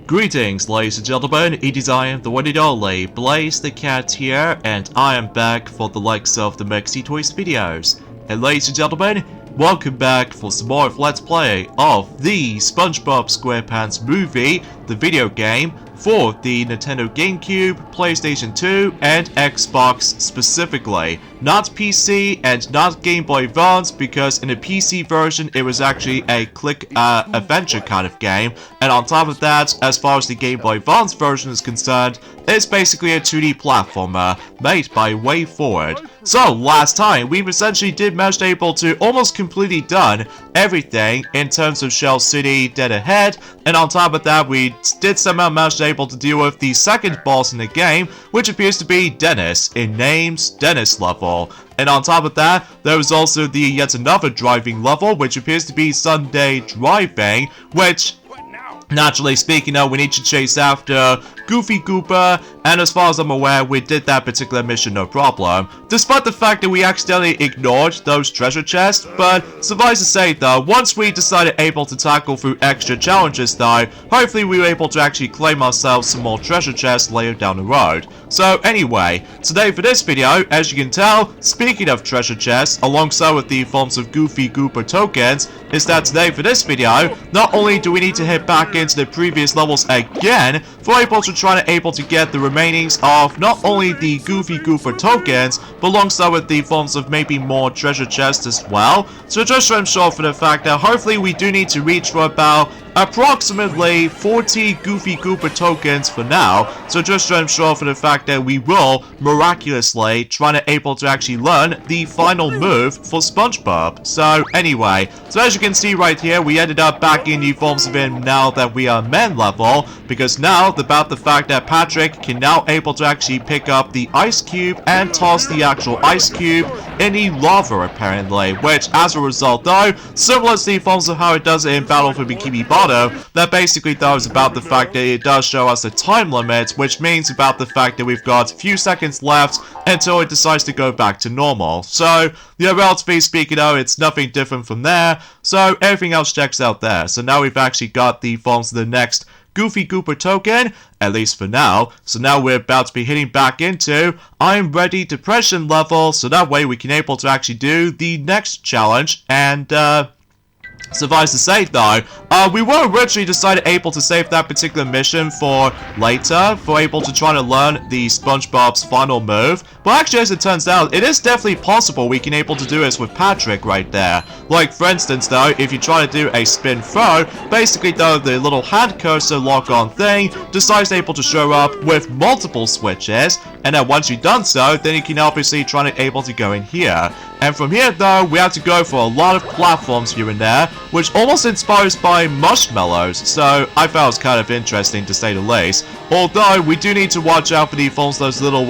Greetings, ladies and gentlemen, it is I am the one and only Blaze the Cat here, and I am back for the likes of the Mexi Toys videos. And ladies and gentlemen, welcome back for some more of Let's Play of the SpongeBob SquarePants movie, the video game, for the Nintendo GameCube, PlayStation 2, and Xbox specifically. Not PC and not Game Boy Advance, because in the PC version it was actually a click adventure kind of game, and on top of that, as far as the Game Boy Advance version is concerned, it's basically a 2D platformer made by WayForward. So last time we essentially did manage able to almost completely done everything in terms of Shell City Dead Ahead, and on top of that we did somehow manage able to deal with the second boss in the game, which appears to be Dennis, in Name's Dennis level. And on top of that, there was also the yet another driving level, which appears to be Sunday Driving, which, naturally speaking, we need to chase after Goofy Gooper, and as far as I'm aware, we did that particular mission no problem, despite the fact that we accidentally ignored those treasure chests. But suffice to say though, once we decided able to tackle through extra challenges though, hopefully we were able to actually claim ourselves some more treasure chests later down the road. So anyway, today for this video, as you can tell, speaking of treasure chests, alongside with the forms of Goofy Gooper tokens, is that today for this video, not only do we need to head back into the previous levels again, for able to get the remainings of not only the Goofy Gooper tokens, but alongside with the forms of maybe more treasure chests as well. So just to ensure for the fact that hopefully we do need to reach for about approximately 40 Goofy Gooper tokens for now, so just to ensure for the fact that we will miraculously try to able to actually learn the final move for SpongeBob. So anyway, so as you can see right here, we ended up back in the forms of him now that we are men level, because now about the fact that Patrick can now able to actually pick up the ice cube and toss the actual ice cube in the lava apparently, which as a result though, similar to the forms of how it does it in Battle for Bikini Bottom, that basically though is about the fact that it does show us a time limit, which means about the fact that we've got a few seconds left until it decides to go back to normal. So, yeah, relatively speaking though, it's nothing different from there, so everything else checks out there. So now we've actually got the forms of the next Goofy Gooper token, at least for now. So now we're about to be hitting back into I'm Ready Depression level, so that way we can able to actually do the next challenge. And suffice to say though, we were originally decided able to save that particular mission for later, for able to try to learn the SpongeBob's final move. But actually, as it turns out, it is definitely possible we can able to do this with Patrick right there. Like for instance though, if you try to do a spin throw, basically though the little hand cursor lock on thing decides able to show up with multiple switches, and then once you've done so, then you can obviously try to able to go in here. And from here though, we have to go for a lot of platforms here and there, which almost inspires by marshmallows, so I found it was kind of interesting to say the least. Although, we do need to watch out for the forms those little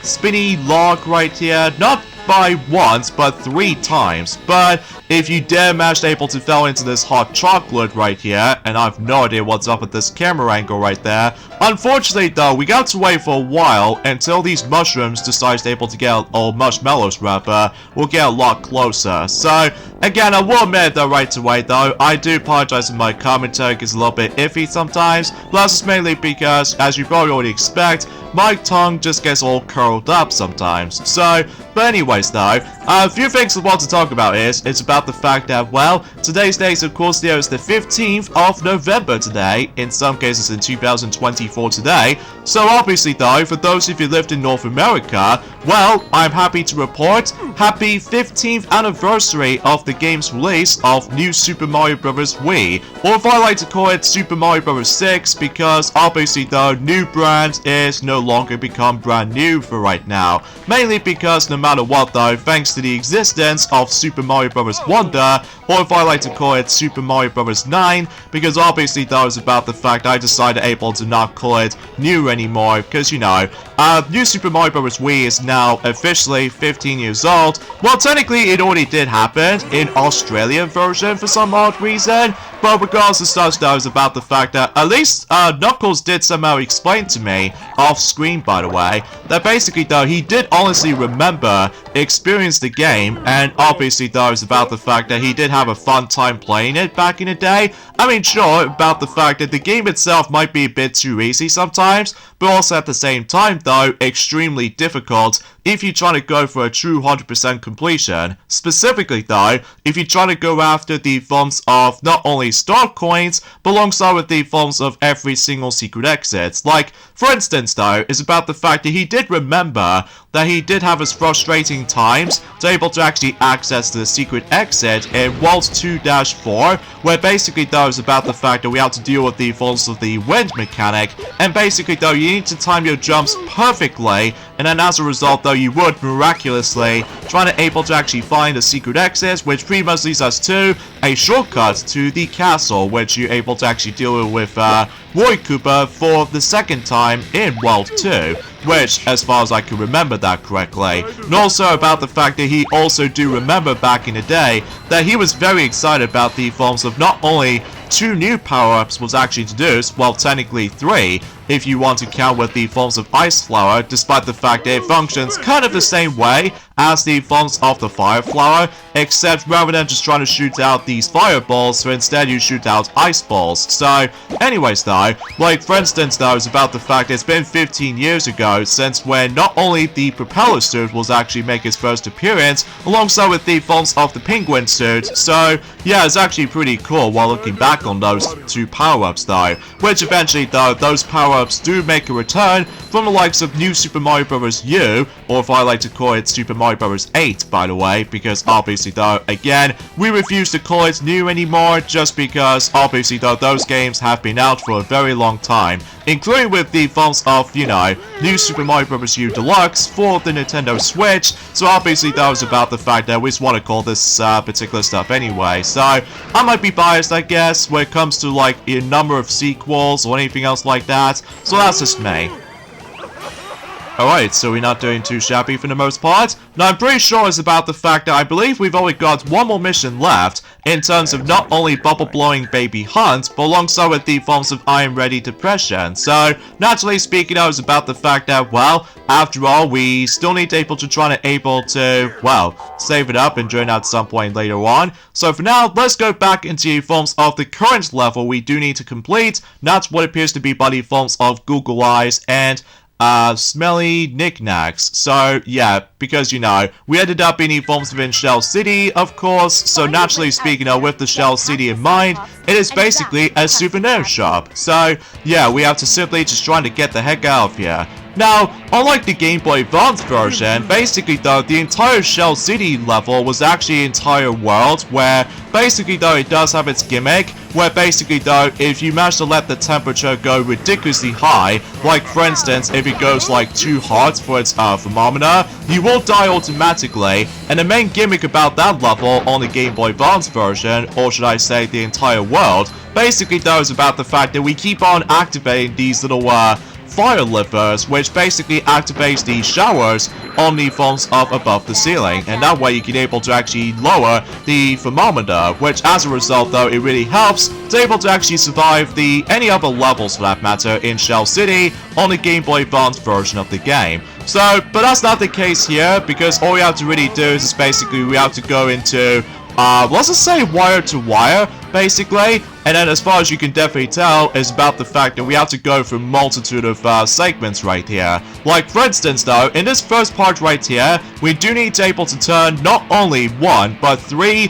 spinny log right here, not by once, but 3 times. But if you dare manage able to fall into this hot chocolate right here, and I have no idea what's up with this camera angle right there, unfortunately though, we got to wait for a while until these mushrooms decide able to get, or marshmallows rather, will get a lot closer. So, again, I will admit though right away though, I do apologize if my commentary is a little bit iffy sometimes, but that's just mainly because, as you probably already expect, my tongue just gets all curled up sometimes. So, but anyways though, a few things I want to talk about is, it's about the fact that, well, today's date of course there is the 15th of November today, in some cases in 2024 today. So obviously though, for those of you who lived in North America, well, I'm happy to report, happy 15th anniversary of the game's release of New Super Mario Bros. Wii, or if I like to call it Super Mario Bros. 6, because obviously though, new brand is no longer become brand new for right now, mainly because no matter what though, thanks to the existence of Super Mario Bros. Wonder, or if I like to call it Super Mario Bros. 9, because obviously that was about the fact I decided able to not call it new anymore, because you know, New Super Mario Bros. Wii is now officially 15 years old. Well, technically it already did happen in Australian version for some odd reason, But regardless of such, though, is about the fact that at least Knuckles did somehow explain to me, off screen by the way, that basically though he did honestly remember, experience the game, and obviously though is about the fact that he did have a fun time playing it back in the day. I mean sure, about the fact that the game itself might be a bit too easy sometimes, but also at the same time though, extremely difficult if you're trying to go for a true 100% completion. Specifically though, if you're trying to go after the forms of not only star coins, but alongside with the forms of every single secret exit. Like, for instance though, is about the fact that he did remember that he did have his frustrating times to able to actually access the secret exit in World 2-4, where basically though is about the fact that we have to deal with the forms of the wind mechanic, and basically though you need to time your jumps perfectly, and then as a result though you would miraculously trying to able to actually find the secret exit, which pretty much leads us to a shortcut to the castle, which you're able to actually deal with Roy Cooper for the second time in World 2, which, as far as I can remember that correctly. And also about the fact that he also do remember back in the day that he was very excited about the forms of not only 2 new power-ups was actually introduced, well technically 3, if you want to count with the forms of Ice Flower, despite the fact that it functions kind of the same way as the forms of the Fire Flower, except rather than just trying to shoot out these fireballs, so instead you shoot out ice balls. So, anyways though, like for instance though, it's about the fact that it's been 15 years ago since when not only the propeller suit was actually make its first appearance, alongside with the forms of the penguin suit, so yeah, it's actually pretty cool while looking back on those 2 power-ups though, which eventually though, those power-ups do make a return from the likes of New Super Mario Bros. U, or if I like to call it Super Mario Bros. 8 by the way, because obviously though, again, we refuse to call it new anymore, just because obviously though, those games have been out for a very long time, including with the forms of, you know, New Super Mario Bros. U Deluxe for the Nintendo Switch, so obviously that was about the fact that we just want to call this particular stuff anyway. So, I might be biased I guess, when it comes to like a number of sequels or anything else like that, so that's just me. Alright, so we're not doing too shabby for the most part. Now I'm pretty sure it's about the fact that I believe we've only got 1 more mission left in terms of not only bubble blowing baby Hunt, but alongside with the forms of I Am Ready Depression. So naturally speaking, it's about the fact that, well, after all, we still need to able to, well, save it up and join at some point later on. So for now, let's go back into the forms of the current level we do need to complete. That's what appears to be by the forms of Google Eyes and smelly knickknacks. So yeah, because you know, we ended up in the forms of in Shell City, of course, so naturally speaking, with the Shell City in mind, it is basically a souvenir shop. So yeah, we have to simply just trying to get the heck out of here. Now, unlike the Game Boy Advance version, basically though, the entire Shell City level was actually an entire world, where basically though, it does have its gimmick, where basically though, if you manage to let the temperature go ridiculously high, like for instance, if it goes like too hot for its thermometer, you will die automatically, and the main gimmick about that level on the Game Boy Advance version, or should I say the entire world, basically though is about the fact that we keep on activating these little fire levers, which basically activates the showers on the forms of above the ceiling, and that way you can able to actually lower the thermometer, which as a result though, it really helps to able to actually survive the any other levels for that matter in Shell City on the Game Boy Advance version of the game. So, but that's not the case here, because all we have to really do is basically we have to go into let's just say wire to wire, basically, and then as far as you can definitely tell, is about the fact that we have to go through a multitude of segments right here. Like for instance though, in this first part right here, we do need to able to turn not only 1, but 3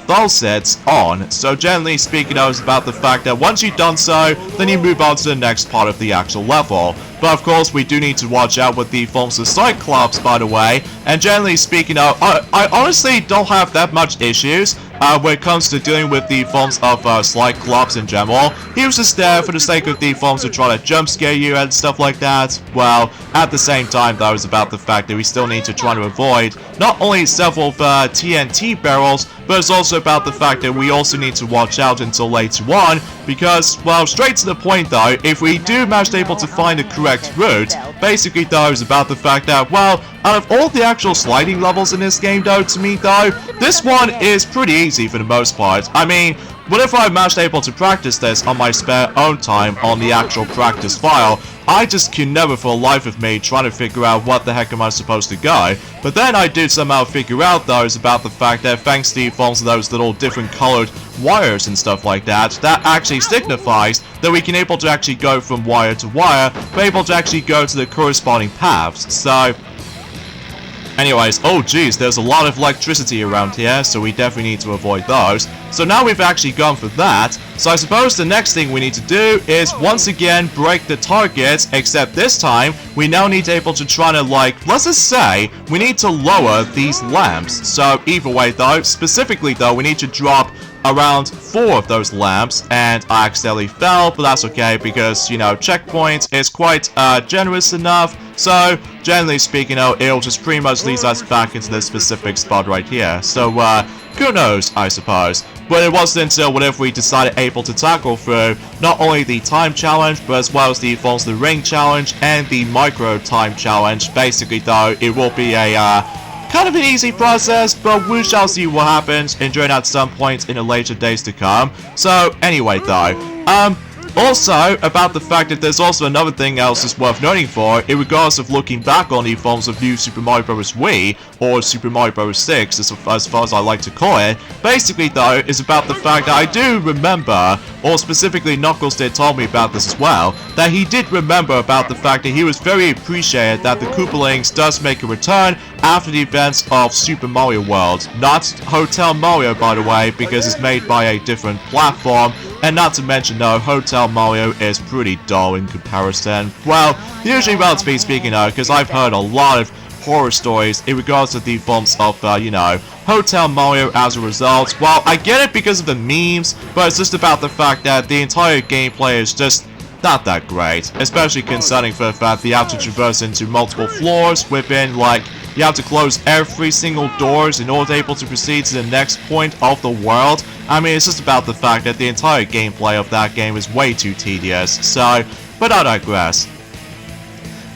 dulcets on. So generally speaking, it's about the fact that once you've done so, then you move on to the next part of the actual level. But of course, we do need to watch out with the forms of Cyclops, by the way. And generally speaking, I honestly don't have that much issues when it comes to dealing with the forms of Cyclops in general. He was just there for the sake of the forms of trying to jump scare you and stuff like that. Well, at the same time, though, it's about the fact that we still need to try to avoid not only several TNT barrels, but it's also about the fact that we also need to watch out until later on, because, well, straight to the point though, if we do manage to able to find the correct route, basically though, it's about the fact that, well, out of all the actual sliding levels in this game though, to me though, this one is pretty easy for the most part. I mean, whenever I managed able to practice this on my spare own time on the actual practice file, I just can never for the life of me trying to figure out what the heck am I supposed to go. But then I do somehow figure out though is about the fact that thanks to the forms of those little different colored wires and stuff like that, that actually signifies that we can able to actually go from wire to wire, we're able to actually go to the corresponding paths. So anyways, oh geez, there's a lot of electricity around here, so we definitely need to avoid those. So now we've actually gone for that, so I suppose the next thing we need to do is once again break the targets, except this time, we now need to able to try to let's just say, we need to lower these lamps. So either way though, specifically though, we need to drop around 4 of those lamps, and I accidentally fell, but that's okay because, you know, checkpoint is quite generous enough, so generally speaking, it'll just pretty much lead us back into this specific spot right here. So who knows, I suppose. But it wasn't until whenever we decided able to tackle through not only the time challenge, but as well as the Falls the Ring challenge and the micro time challenge. Basically though, it will be a kind of an easy process, but we shall see what happens and join at some point in the later days to come. So anyway though, also, about the fact that there's also another thing else is worth noting for, in regards of looking back on the forms of New Super Mario Bros. Wii, or Super Mario Bros. 6, as far as I like to call it, basically though, is about the fact that I do remember, or specifically Knuckles did tell me about this as well, that he did remember about the fact that he was very appreciated that the Koopalings does make a return after the events of Super Mario World. Not Hotel Mario, by the way, because it's made by a different platform, and not to mention though, Hotel Mario is pretty dull in comparison. Well, usually relatively speaking though, because I've heard a lot of horror stories in regards to the forms of, you know, Hotel Mario as a result. Well, I get it because of the memes, but it's just about the fact that the entire gameplay is just not that great, especially concerning for the fact that you have to traverse into multiple floors within, you have to close every single doors in order to be able to proceed to the next point of the world. I mean, it's just about the fact that the entire gameplay of that game is way too tedious, so, but I digress.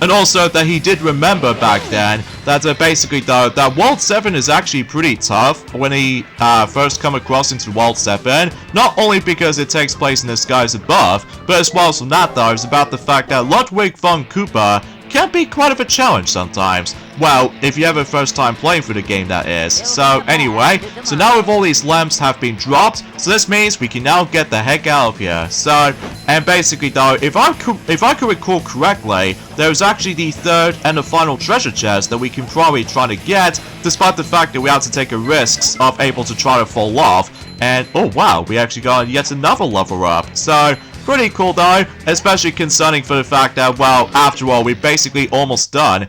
And also that he did remember back then that basically though, that World 7 is actually pretty tough when he first come across into World 7. Not only because it takes place in the skies above, but as well as from that though, it's about the fact that Ludwig von Koopa can be quite of a challenge sometimes. Well, if you have a first time playing through the game, that is. So anyway, so now with all these lamps have been dropped, so this means we can now get the heck out of here. So, and basically though, if I could recall correctly, there's actually the third and the final treasure chest that we can probably try to get, despite the fact that we have to take a risk of able to try to fall off. And oh wow, we actually got yet another level up. So pretty cool though, especially concerning for the fact that, well, after all, we're basically almost done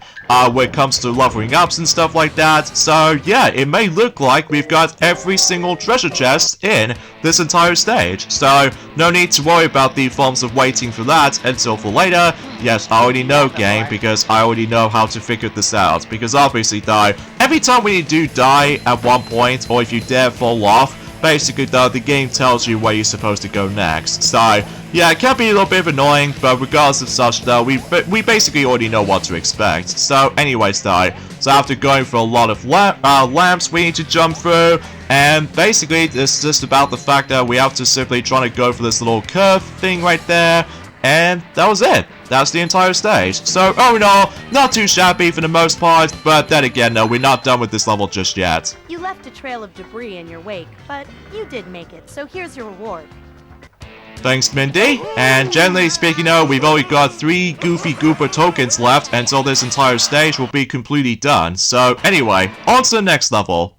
when it comes to leveling ups and stuff like that. So yeah, it may look like we've got every single treasure chest in this entire stage. So no need to worry about the forms of waiting for that until for later. Yes, I already know game, because I already know how to figure this out. Because obviously though, every time when you do die at one point, or if you dare fall off, basically though, the game tells you where you're supposed to go next. So yeah, it can be a little bit annoying, but regardless of such though, we basically already know what to expect. So anyways though, so after going for a lot of lamps we need to jump through, and basically it's just about the fact that we have to simply try to go for this little curve thing right there, and that was it. That's the entire stage. So all in all, not too shabby for the most part, but then again, no, we're not done with this level just yet. You left a trail of debris in your wake, but you did make it, so here's your reward. Thanks, Mindy. And generally speaking, we've only got 3 Goofy Gooper tokens left until this entire stage will be completely done. So anyway, on to the next level.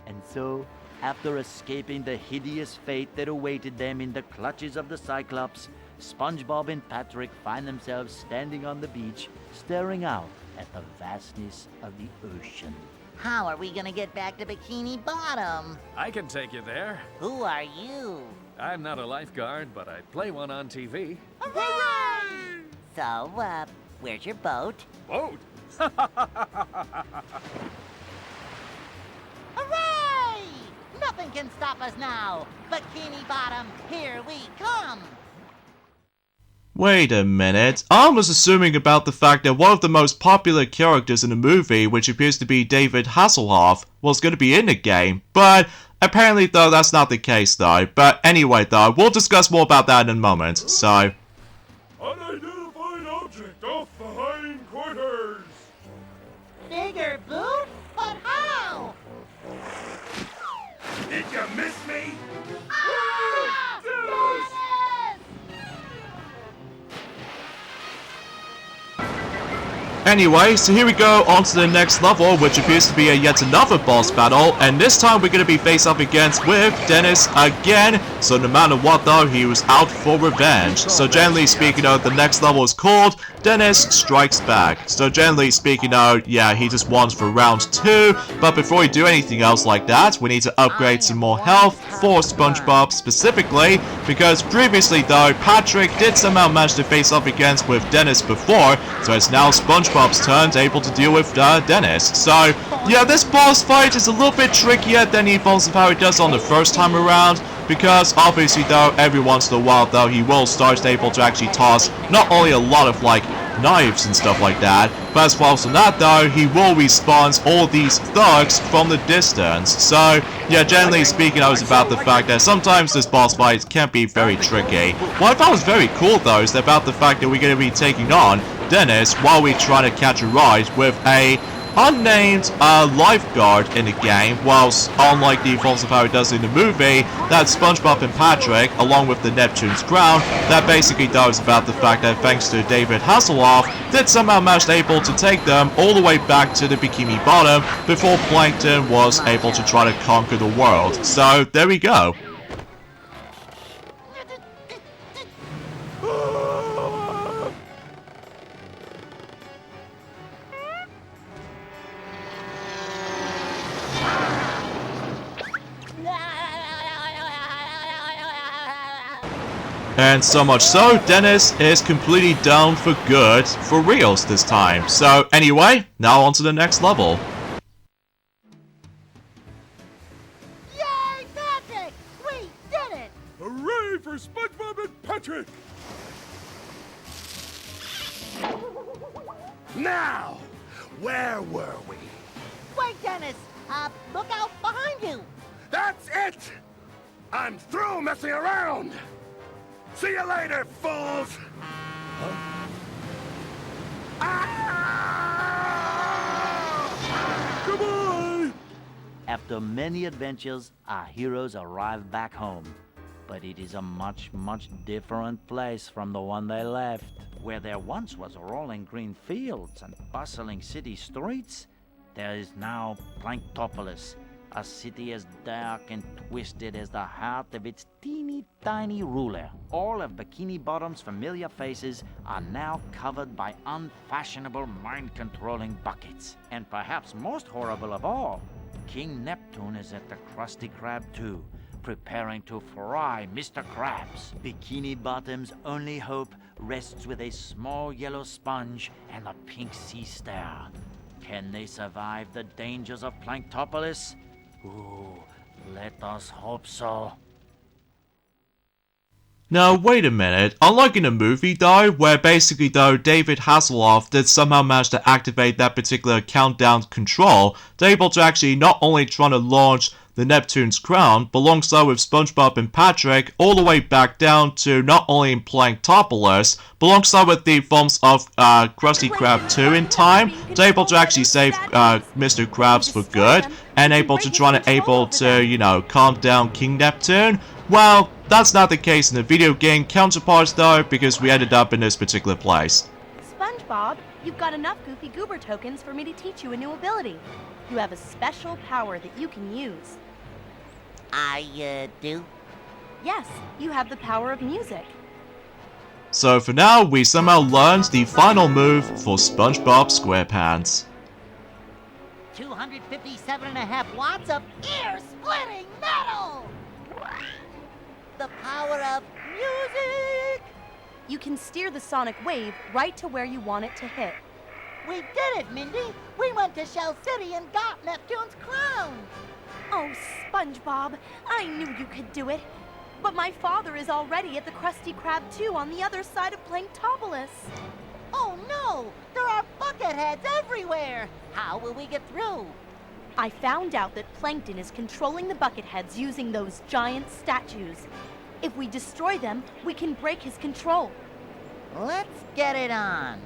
And so, after escaping the hideous fate that awaited them in the clutches of the Cyclops, SpongeBob and Patrick find themselves standing on the beach, staring out at the vastness of the ocean. How are we gonna get back to Bikini Bottom? I can take you there. Who are you? I'm not a lifeguard, but I play one on TV. Hooray! So, where's your boat? Boat? Hooray! Nothing can stop us now. Bikini Bottom, here we come. Wait a minute, I was assuming about the fact that one of the most popular characters in the movie, which appears to be David Hasselhoff, was going to be in the game, but apparently, though, that's not the case, though. But anyway, though, we'll discuss more about that in a moment, so... Unidentified object off the hindquarters! Bigger boot? But how? Did you miss me? Ah! Dennis! Anyway, so here we go on to the next level, which appears to be yet another boss battle, and this time we're going to be faced up against with Dennis again, so no matter what though, he was out for revenge. So generally speaking though, the next level is called Dennis Strikes Back. So generally speaking though, yeah, he just wants for round 2, but before we do anything else like that, we need to upgrade some more health for SpongeBob specifically, because previously though, Patrick did somehow manage to face up against with Dennis before, so it's now SpongeBob's turn, able to deal with Dennis. So, yeah, this boss fight is a little bit trickier than he falls of how he does on the first time around, because obviously though, every once in a while though, he will start able to actually toss not only a lot of like knives and stuff like that, but as well as that though, he will respawn all these thugs from the distance. So, yeah, generally speaking, I was about the fact that sometimes this boss fight can be very tricky. What I thought was very cool though is about the fact that we're going to be taking on Dennis while we try to catch a ride with a unnamed lifeguard in the game, whilst unlike the forms of how it does in the movie, that SpongeBob and Patrick, along with the Neptune's crown, that basically does about the fact that thanks to David Hasselhoff, did somehow manage able to take them all the way back to the Bikini Bottom before Plankton was able to try to conquer the world. So there we go. And so much so, Dennis is completely down for good, for reals this time. So anyway, now on to the next level. Yay, Patrick! We did it! Hooray for SpongeBob and Patrick! Now, where were we? Wait, Dennis! Look out behind you! That's it! I'm through messing around! See you later, fools! Huh? Ah! Goodbye! After many adventures, our heroes arrive back home. But it is a much, much different place from the one they left. Where there once was rolling green fields and bustling city streets, there is now Planktopolis, a city as dark and twisted as the heart of its teeny tiny ruler. All of Bikini Bottom's familiar faces are now covered by unfashionable mind-controlling buckets. And perhaps most horrible of all, King Neptune is at the Krusty Krab too, preparing to fry Mr. Krabs. Bikini Bottom's only hope rests with a small yellow sponge and a pink sea star. Can they survive the dangers of Planktopolis? Ooh, let us hope so. Now, wait a minute. Unlike in the movie, though, where basically, though, David Hasselhoff did somehow manage to activate that particular countdown control, they're able to actually not only try to launch the Neptune's crown, but alongside with SpongeBob and Patrick, all the way back down to not only in Planktopolis, but alongside with the forms of Krusty Krab 2 in time, they're able to actually save Mr. Krabs for good, and able to try to, you know, calm down King Neptune. Well, that's not the case in the video game counterparts though, because we ended up in this particular place. SpongeBob, you've got enough Goofy Goober tokens for me to teach you a new ability. You have a special power that you can use. I do? Yes, you have the power of music. So for now, we somehow learned the final move for SpongeBob SquarePants. 257.5 watts of ear-splitting metal! The power of music! You can steer the sonic wave right to where you want it to hit. We did it, Mindy! We went to Shell City and got Neptune's crown! Oh, SpongeBob, I knew you could do it. But my father is already at the Krusty Krab 2 on the other side of Planktopolis. Oh no! There are bucket heads everywhere! How will we get through? I found out that Plankton is controlling the Bucketheads using those giant statues. If we destroy them, we can break his control. Let's get it on.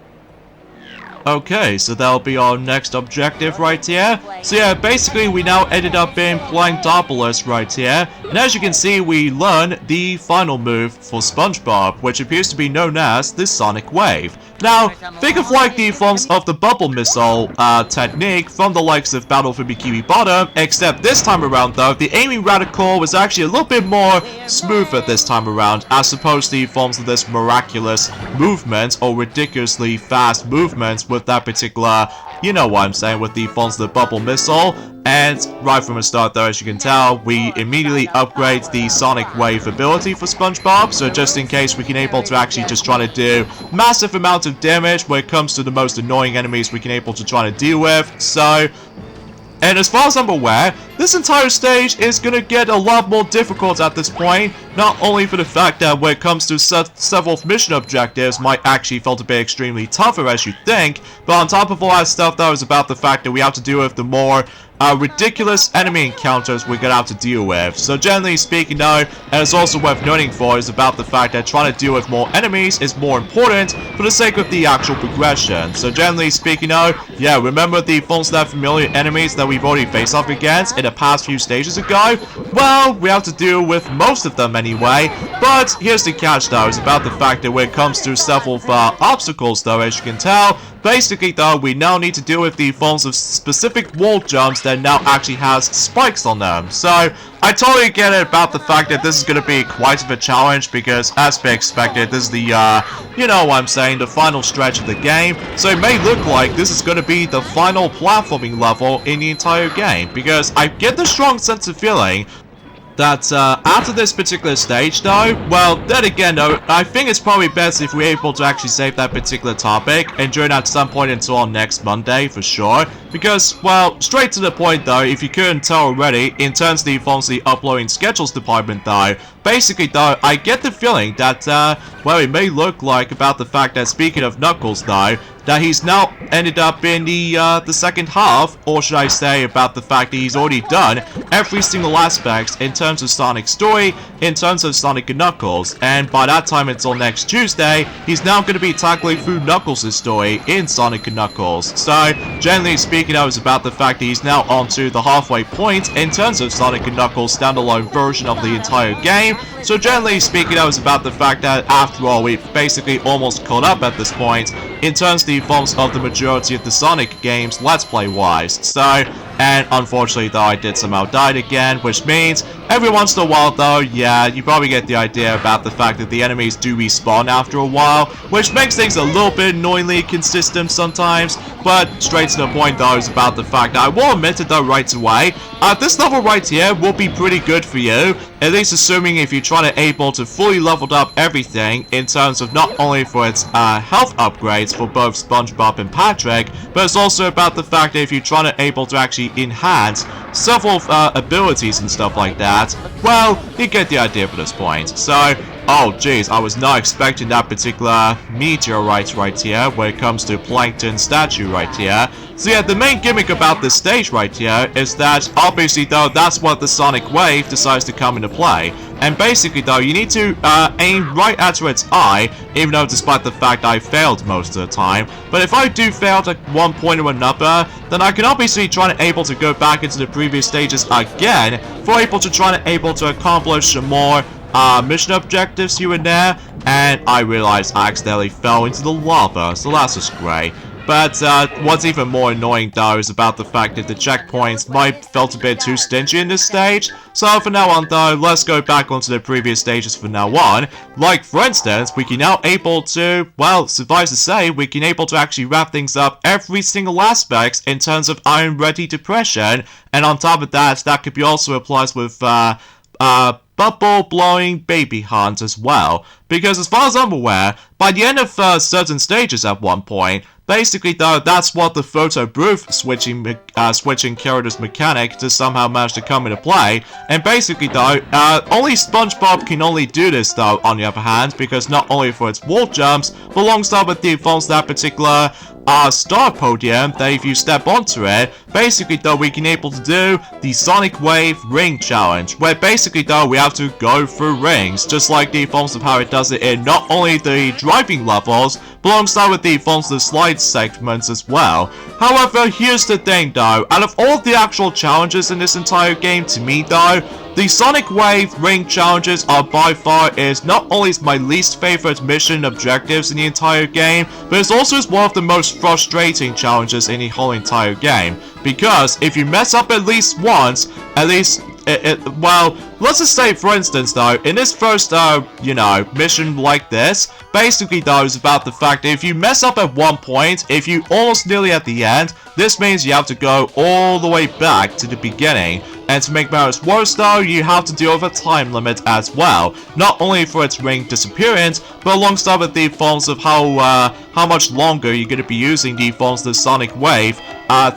Okay, so that'll be our next objective right here. So yeah, basically we now ended up in Planktopolis right here. And as you can see, we learn the final move for SpongeBob, which appears to be known as the Sonic Wave. Now, think of like the forms of the bubble missile technique from the likes of Battle for Bikini Bottom, except this time around though, the aiming reticle was actually a little bit more smoother this time around, as opposed to the forms of this miraculous movement or ridiculously fast movements with that particular, you know what I'm saying, with the forms of the bubble missile. And right from the start though, as you can tell, we immediately upgrade the Sonic Wave ability for SpongeBob, so just in case we can able to actually just try to do massive amounts of damage when it comes to the most annoying enemies we can able to try to deal with. So, and as far as I'm aware, this entire stage is going to get a lot more difficult at this point, not only for the fact that when it comes to several mission objectives might actually feel to be extremely tougher as you think, but on top of all that stuff that was about the fact that we have to deal with the more ridiculous enemy encounters we're gonna have to deal with. So generally speaking though, and it's also worth noting for, is about the fact that trying to deal with more enemies is more important for the sake of the actual progression. So generally speaking though, yeah, remember the forms that familiar enemies that we've already faced off against in the past few stages ago? Well, we have to deal with most of them anyway, but here's the catch though, is about the fact that when it comes to several obstacles though, as you can tell, basically though, we now need to deal with the forms of specific wall jumps that now actually has spikes on them. So I totally get it about the fact that this is going to be quite of a challenge, because as we expected, this is the, you know what I'm saying, the final stretch of the game. So it may look like this is going to be the final platforming level in the entire game, because I get the strong sense of feeling that after this particular stage though, well, then again though, I think it's probably best if we're able to actually save that particular topic and join at some point until next Monday for sure. Because, well, straight to the point though, if you couldn't tell already, in terms of the forms of the uploading schedules department though, basically though, I get the feeling that, well, it may look like about the fact that, speaking of Knuckles though, that he's now ended up in the second half, or should I say about the fact that he's already done every single aspect in terms of Sonic's story, in terms of Sonic and Knuckles, and by that time until next Tuesday, he's now going to be tackling through Knuckles' story in Sonic and Knuckles. So, generally speaking, I was about the fact that he's now onto the halfway point in terms of Sonic and Knuckles' standalone version of the entire game. So generally speaking, I was about the fact that after all, we've basically almost caught up at this point in terms of the forms of the majority of the Sonic games Let's Play wise. So, and unfortunately though, I did somehow died again, which means every once in a while though, yeah, you probably get the idea about the fact that the enemies do respawn after a while, which makes things a little bit annoyingly consistent sometimes, but straight to the point though is about the fact that I will admit it though right away, this level right here will be pretty good for you, at least assuming if you're trying to able to fully leveled up everything in terms of not only for its health upgrades for both SpongeBob and Patrick, but it's also about the fact that if you're trying to able to actually enhance several abilities and stuff like that, well, you get the idea for this point. So, oh jeez, I was not expecting that particular meteorite right here when it comes to Plankton statue right here. So yeah, the main gimmick about this stage right here is that obviously though, that's what the Sonic Wave decides to come into play. And basically though, you need to aim right at its eye, even though despite the fact I failed most of the time. But if I do fail at one point or another, then I can obviously try to able to go back into the previous stages again for able to try to able to accomplish some more mission objectives here and there, and I realized I accidentally fell into the lava, so that's just great. But what's even more annoying though is about the fact that the checkpoints might felt a bit too stingy in this stage. So from now on though, let's go back onto the previous stages from now on. Like for instance, we can now able to, well, suffice to say, we can able to actually wrap things up every single aspect in terms of Iron Ready Depression, and on top of that, that could be also applied with bubble blowing baby hunt as well. because as far as I'm aware, by the end of certain stages at one point, basically though, that's what the photo booth switching characters mechanic to somehow manage to come into play. And basically though, only SpongeBob can only do this though, on the other hand, because not only for its wall jumps, but alongside with the defaults that particular star podium, that if you step onto it, basically though we can able to do the Sonic Wave Ring Challenge, where basically though we have to go through rings, just like the forms of how it does it in not only the driving levels, but alongside with the forms of the slide segments as well. However, here's the thing though, out of all the actual challenges in this entire game, to me though, the Sonic Wave Ring Challenges are by far is not only my least favorite mission objectives in the entire game, but it's also one of the most frustrating challenges in the whole entire game. Because if you mess up at least once, at least, well, let's just say for instance though, in this first, mission like this, basically though is about the fact that if you mess up at one point, if you almost nearly at the end, this means you have to go all the way back to the beginning. And to make matters worse though, you have to deal with a time limit as well. Not only for its ring disappearance, but alongside with the forms of how much longer you're going to be using the forms of the Sonic Wave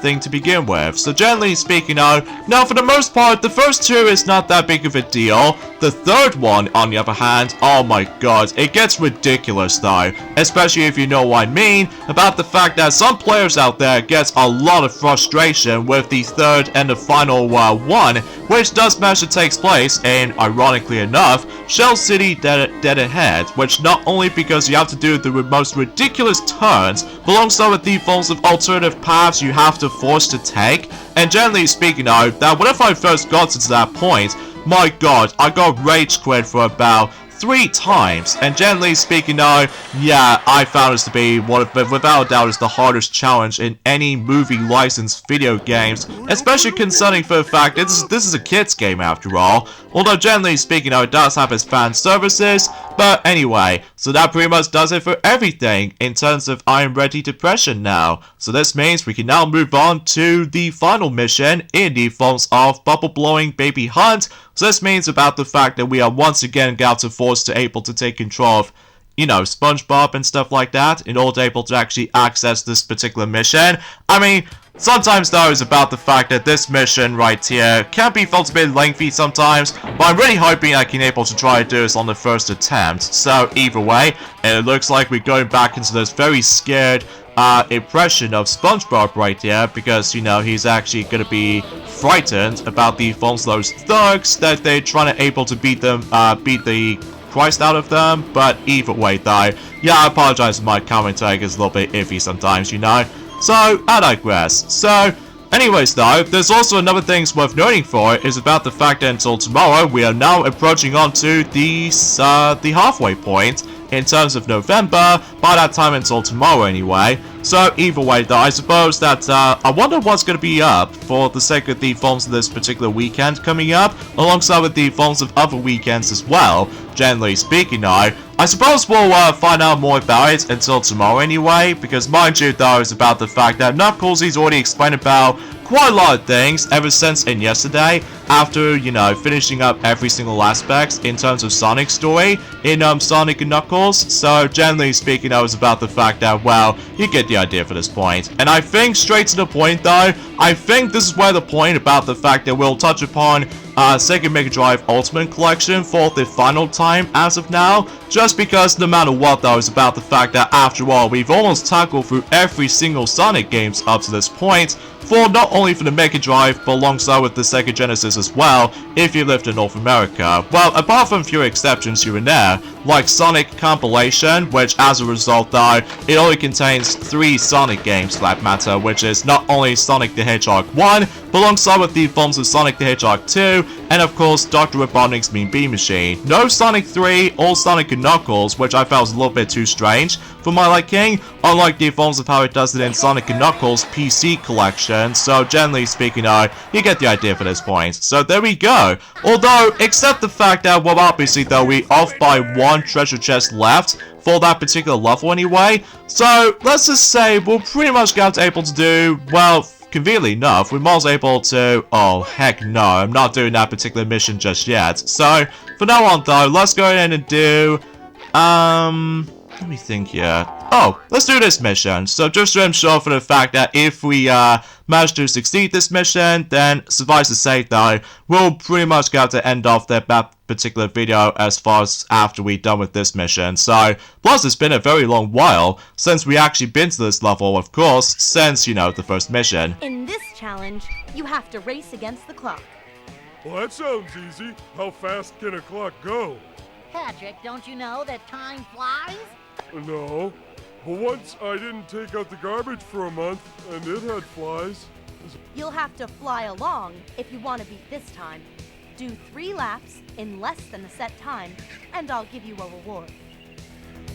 thing to begin with. So generally speaking now for the most part, the first two is not that big of a deal. The third one, on the other hand, oh my god, it gets ridiculous though. Especially if you know what I mean, about the fact that some players out there get a lot of frustration with the third and the final one, which does manage to take place in, ironically enough, Shell City Dead Ahead, which not only because you have to do the most ridiculous turns, but alongside with the forms of alternative paths you have to force to take. And generally speaking though, that whenever I first got to that point, my god, I got rage quit for about 3 times, and generally speaking though, yeah, I found this to be one of, without a doubt, is the hardest challenge in any movie licensed video games, especially concerning for the fact that this is a kid's game after all, although generally speaking though, it does have its fan services. But anyway, so that pretty much does it for everything in terms of I Am Ready Depression now. So this means we can now move on to the final mission in the forms of Bubble Blowing Baby Hunt. So this means about the fact that we are once again going to force to able to take control of, SpongeBob and stuff like that in order to able to actually access this particular mission. I mean, sometimes though it's about the fact that this mission right here can be felt a bit lengthy sometimes, but I'm really hoping I can able to try to do this on the first attempt. So either way, it looks like we're going back into this very scared impression of SpongeBob right here, because he's actually gonna be frightened about the forms of those thugs that they're trying to able to beat the Christ out of them. But either way though, yeah, I apologize if my commentary is a little bit iffy sometimes, so I digress. So anyways though, there's also another thing worth noting for is about the fact that until tomorrow we are now approaching onto the halfway point in terms of November, by that time until tomorrow anyway. So either way though, I suppose that I wonder what's going to be up for the sake of the forms of this particular weekend coming up, alongside with the forms of other weekends as well. Generally speaking though, I suppose we'll find out more about it until tomorrow anyway, because mind you though is about the fact that Knuckles, he's already explained about quite a lot of things ever since in yesterday, after, finishing up every single aspect in terms of Sonic's story in Sonic and Knuckles. So generally speaking, I was about the fact that, well, you get the idea for this point. And I think straight to the point though, I think this is where the point about the fact that we'll touch upon Sega Mega Drive Ultimate Collection for the final time as of now, just because no matter what though, it's about the fact that after all, we've almost tackled through every single Sonic games up to this point, for not only for the Mega Drive, but alongside with the Sega Genesis as well, if you lived in North America. Well, apart from a few exceptions here and there, like Sonic Compilation, which as a result though, it only contains 3 Sonic games for that matter, which is not only Sonic the Hedgehog 1, but alongside with the forms of Sonic the Hedgehog 2, and of course Dr. Robotnik's Mean Bean Machine. No Sonic 3 or Sonic and Knuckles, which I felt was a little bit too strange for my liking, unlike the forms of how it does it in Sonic and Knuckles PC collection. So generally speaking you get the idea for this point. So there we go. Although, except the fact that, well, obviously though, we off by 1 treasure chest left for that particular level anyway. So let's just say we'll pretty much get able to do, well, conveniently enough, we're also able to, oh heck no, I'm not doing that particular mission just yet. So for now on though, let's go ahead and do Let me think here. Oh, let's do this mission. So just to ensure for the fact that if we manage to succeed this mission, then suffice to say though, we'll pretty much get to end off that particular video as far as after we're done with this mission. So, plus it's been a very long while since we actually been to this level, of course, since, you know, the first mission. In this challenge, you have to race against the clock. Well, that sounds easy. How fast can a clock go? Patrick, don't you know that time flies? No. But once I didn't take out the garbage for a month, and it had flies. You'll have to fly along if you want to beat this time. Do 3 laps in less than the set time, and I'll give you a reward.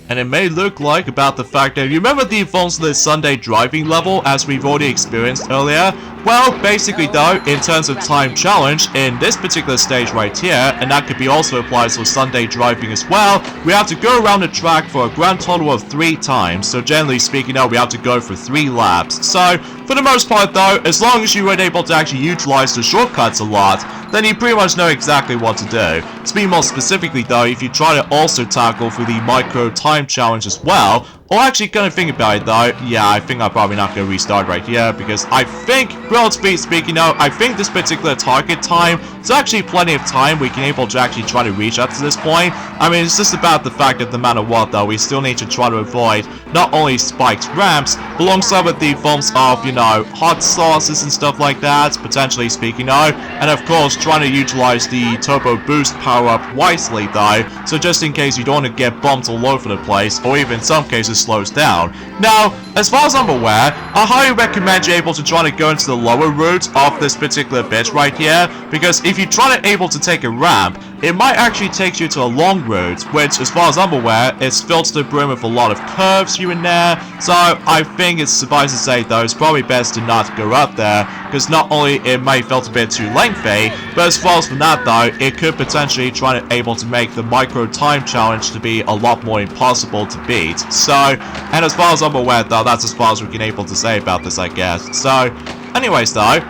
And it may look like about the fact that you remember the Phones the Sunday driving level as we've already experienced earlier? Well, basically though, in terms of time challenge, in this particular stage right here, and that could be also applies for Sunday driving as well, we have to go around the track for a grand total of 3 times. So generally speaking though, we have to go for 3 laps. So, for the most part though, as long as you were able to actually utilize the shortcuts a lot, then you pretty much know exactly what to do. To be more specifically though, if you try to also tackle for the micro time challenge as well, or actually gonna think about it though, yeah, I think I'm probably not gonna restart right here, because I think, relatively speaking though, I think this particular target time, it's actually plenty of time we can able to actually try to reach up to this point. I mean, it's just about the fact that no matter what though, we still need to try to avoid not only spiked ramps, but alongside with the forms of, you know, hot sauces and stuff like that, potentially speaking though, and of course trying to utilize the turbo boost power up wisely though, so just in case you don't want to get bumped all over the place, or even in some cases slows down. Now, as far as I'm aware, I highly recommend you're able to try to go into the lower route of this particular bit right here, because if you try to able to take a ramp, it might actually take you to a long route, which as far as I'm aware, it's filled to the brim with a lot of curves here and there, so I think it's suffice to say though, it's probably best to not go up there, because not only it might felt a bit too lengthy, but as far as from that though, it could potentially try to able to make the micro time challenge to be a lot more impossible to beat. So, and as far as I'm aware though, that's as far as we can able to say about this, I guess. So, anyways though,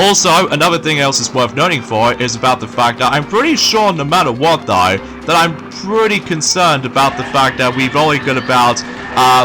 also, another thing else is worth noting for is about the fact that I'm pretty sure no matter what though, that I'm pretty concerned about the fact that we've only got about,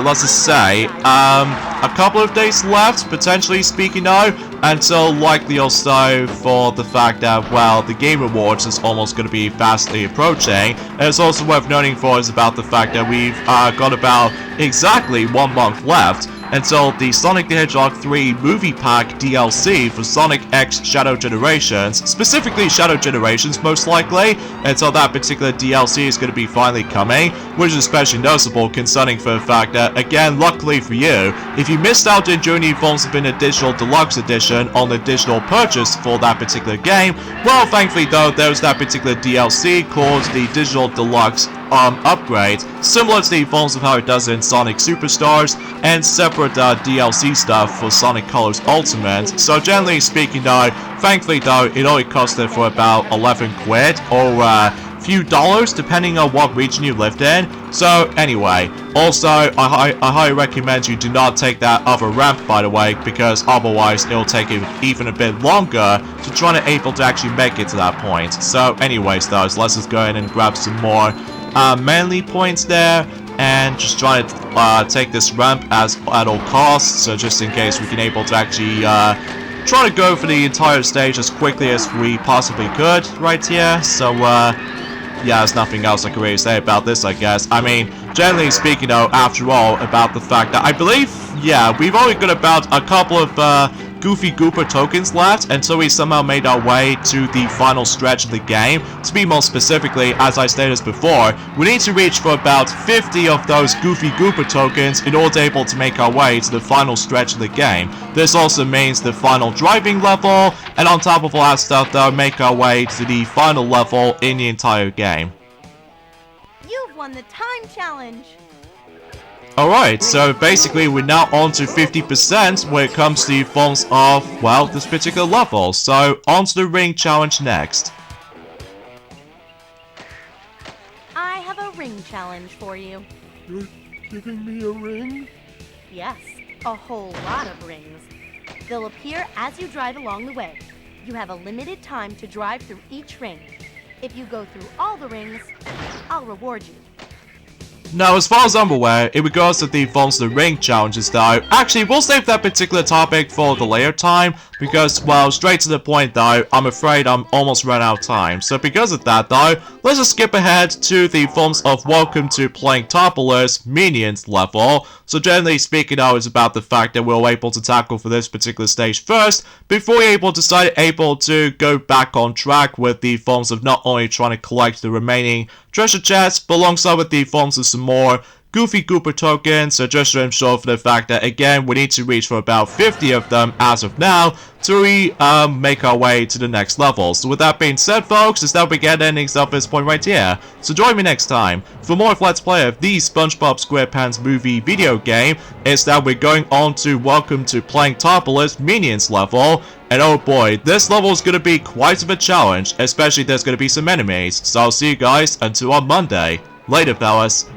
let's just say, a couple of days left, potentially speaking though, until likely also for the fact that, well, the Game Awards is almost going to be fastly approaching. And it's also worth noting for is about the fact that we've got about exactly 1 month left until the Sonic the Hedgehog 3 Movie Pack DLC for Sonic X Shadow Generations, specifically Shadow Generations most likely, until that particular DLC is going to be finally coming, which is especially noticeable concerning for the fact that, again, luckily for you, if you missed out on Journey Forms of an additional deluxe edition on the digital purchase for that particular game, well, thankfully though, there's that particular DLC called the Digital Deluxe upgrade, similar to the forms of how it does in Sonic Superstars, and separate DLC stuff for Sonic Colors Ultimate. So generally speaking though, thankfully though, it only costed for about 11 quid, or few dollars depending on what region you lived in. So anyway, also I highly recommend you do not take that other ramp by the way, because otherwise it'll take even a bit longer to try to able to actually make it to that point. So anyways though, let's just go ahead and grab some more manly points there, and just try to take this ramp at all costs, so just in case we can able to actually try to go for the entire stage as quickly as we possibly could right here. So yeah, there's nothing else I can really say about this, I guess. I mean, generally speaking though, after all, about the fact that I believe, yeah, we've only got about a couple of Goofy Gooper tokens left, and so we somehow made our way to the final stretch of the game. To be more specifically, as I stated before, we need to reach for about 50 of those Goofy Gooper tokens in order to able to make our way to the final stretch of the game. This also means the final driving level, and on top of all that stuff though, make our way to the final level in the entire game. You've won the time challenge! Alright, so basically we're now on to 50% when it comes to the forms of, well, this particular level. So, on to the ring challenge next. I have a ring challenge for you. You're giving me a ring? Yes, a whole lot of rings. They'll appear as you drive along the way. You have a limited time to drive through each ring. If you go through all the rings, I'll reward you. Now, as far as I'm aware, in regards to the Forms of the Ring challenges though, actually, we'll save that particular topic for the later time, because, well, straight to the point though, I'm afraid I'm almost run out of time. So because of that though, let's just skip ahead to the Forms of Welcome to Planktopolis Minions level. So generally speaking though, it's about the fact that we're able to tackle for this particular stage first, before we're able to go back on track with the Forms of not only trying to collect the remaining treasure chests, but alongside with the Forms of some more Goofy Gooper tokens, so just to ensure for the fact that, again, we need to reach for about 50 of them as of now to make our way to the next level. So with that being said, folks, is that we get endings of this point right here. So join me next time for more of Let's Play of the SpongeBob SquarePants movie video game. Is that we're going on to Welcome to Planktopolis Minions level. And oh boy, this level is going to be quite of a challenge, especially there's going to be some enemies. So I'll see you guys until on Monday. Later, fellas.